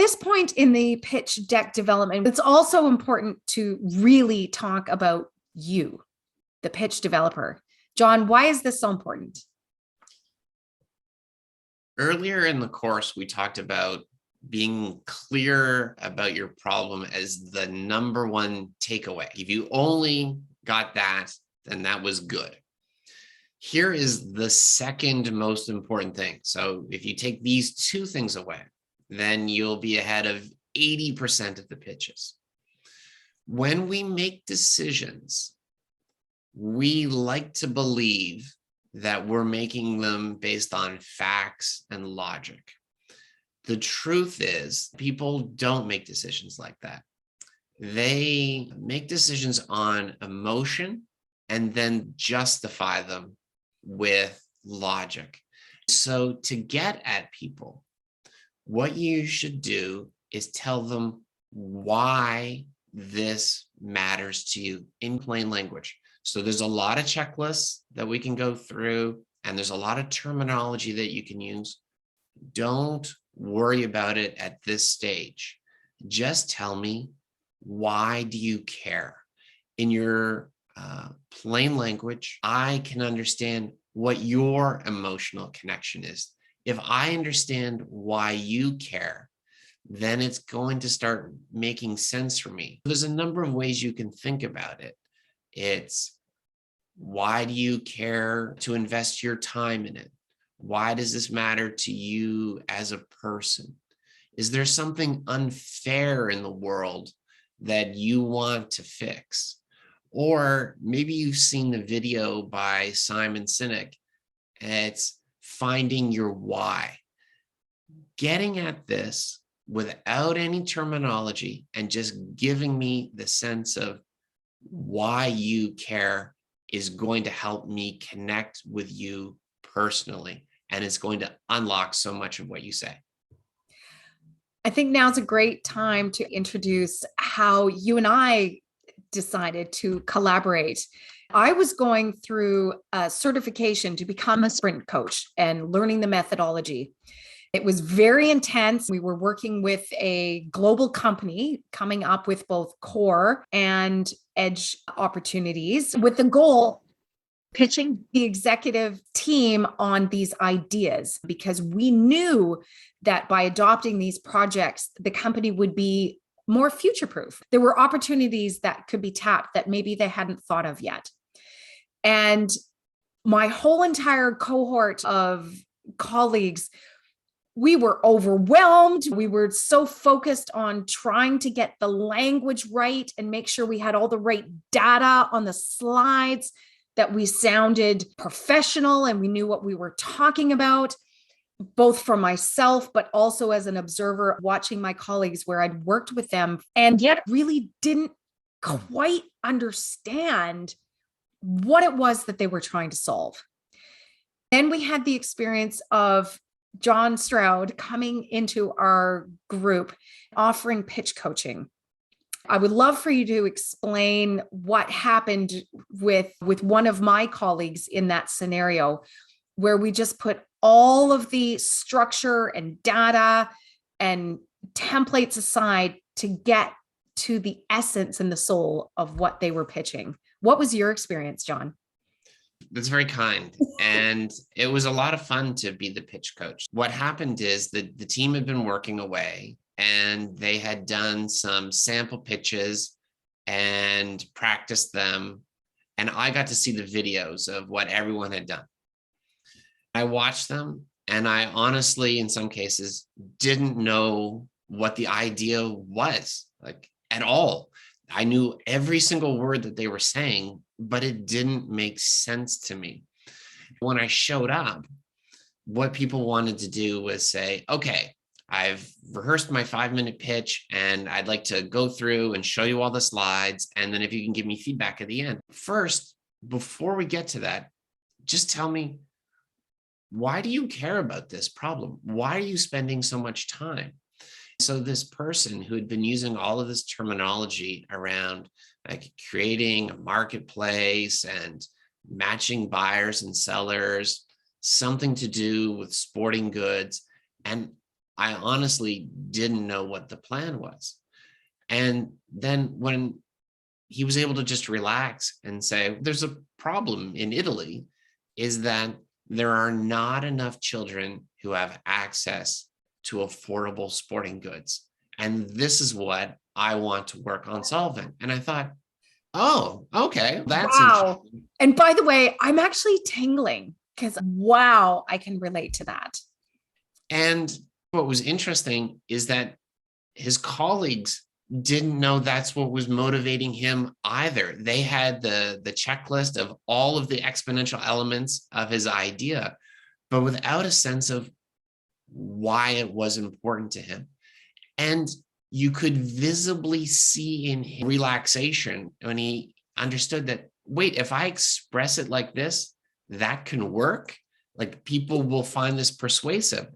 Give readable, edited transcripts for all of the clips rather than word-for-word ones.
this point in the pitch deck development, it's also important to really talk about you, the pitch developer. John, why is this so important? Earlier in the course, we talked about being clear about your problem as the number one takeaway. If you only got that, then that was good. Here is the second most important thing. So if you take these two things away, then you'll be ahead of 80% of the pitches. When we make decisions, we like to believe that we're making them based on facts and logic. The truth is, people don't make decisions like that. They make decisions on emotion and then justify them with logic. So to get at people, what you should do is tell them why this matters to you in plain language. So there's a lot of checklists that we can go through, and there's a lot of terminology that you can use. Don't worry about it at this stage. Just tell me, why do you care? In your plain language, I can understand what your emotional connection is. If I understand why you care, then it's going to start making sense for me. There's a number of ways you can think about it. It's, why do you care to invest your time in it? Why does this matter to you as a person? Is there something unfair in the world that you want to fix? Or maybe you've seen the video by Simon Sinek, and it's finding your why. Getting at this without any terminology and just giving me the sense of why you care is going to help me connect with you personally, and it's going to unlock so much of what you say. I think now's a great time to introduce how you and I decided to collaborate. I was going through a certification to become a sprint coach and learning the methodology. It was very intense. We were working with a global company, coming up with both core and edge opportunities with the goal pitching the executive team on these ideas, because we knew that by adopting these projects, the company would be more future-proof. There were opportunities that could be tapped that maybe they hadn't thought of yet. And my whole entire cohort of colleagues, we were overwhelmed. We were so focused on trying to get the language right and make sure we had all the right data on the slides, that we sounded professional and we knew what we were talking about, both for myself, but also as an observer watching my colleagues where I'd worked with them and yet really didn't quite understand what it was that they were trying to solve. Then we had the experience of John Stroud coming into our group, offering pitch coaching. I would love for you to explain what happened with one of my colleagues in that scenario, where we just put all of the structure and data and templates aside to get to the essence and the soul of what they were pitching. What was your experience, John? That's very kind. And it was a lot of fun to be the pitch coach. What happened is that the team had been working away and they had done some sample pitches and practiced them. And I got to see the videos of what everyone had done. I watched them, and I honestly, in some cases, didn't know what the idea was, like, at all. I knew every single word that they were saying, but it didn't make sense to me. When I showed up, what people wanted to do was say, okay, I've rehearsed my 5-minute pitch and I'd like to go through and show you all the slides. And then if you can give me feedback at the end. First, before we get to that, just tell me, why do you care about this problem? Why are you spending so much time? So this person who had been using all of this terminology around like creating a marketplace and matching buyers and sellers, something to do with sporting goods. And I honestly didn't know what the plan was. And then when he was able to just relax and say, there's a problem in Italy, is that there are not enough children who have access to affordable sporting goods. And this is what I want to work on solving. And I thought, oh, okay, that's Wow. interesting. And by the way, I'm actually tingling because wow, I can relate to that. And what was interesting is that his colleagues didn't know that's what was motivating him either. They had the checklist of all of the exponential elements of his idea, but without a sense of why it was important to him. And you could visibly see in his relaxation when he understood that, wait, if I express it like this, that can work. Like people will find this persuasive.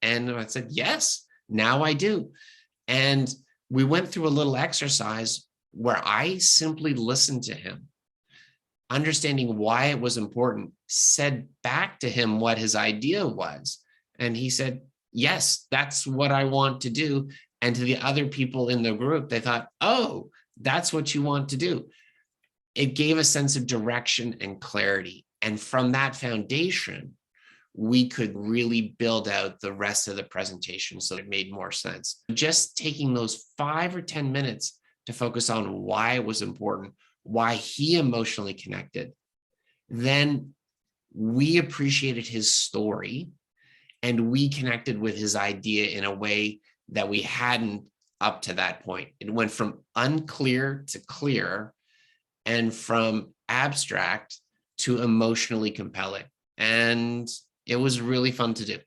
And I said, yes, now I do. And we went through a little exercise where I simply listened to him, understanding why it was important, said back to him what his idea was. And he said, yes, that's what I want to do. And to the other people in the group, they thought, oh, that's what you want to do. It gave a sense of direction and clarity. And from that foundation, we could really build out the rest of the presentation so it made more sense. Just taking those 5 or 10 minutes to focus on why it was important, why he emotionally connected, then we appreciated his story and we connected with his idea in a way that we hadn't up to that point. It went from unclear to clear and from abstract to emotionally compelling. And it was really fun to do.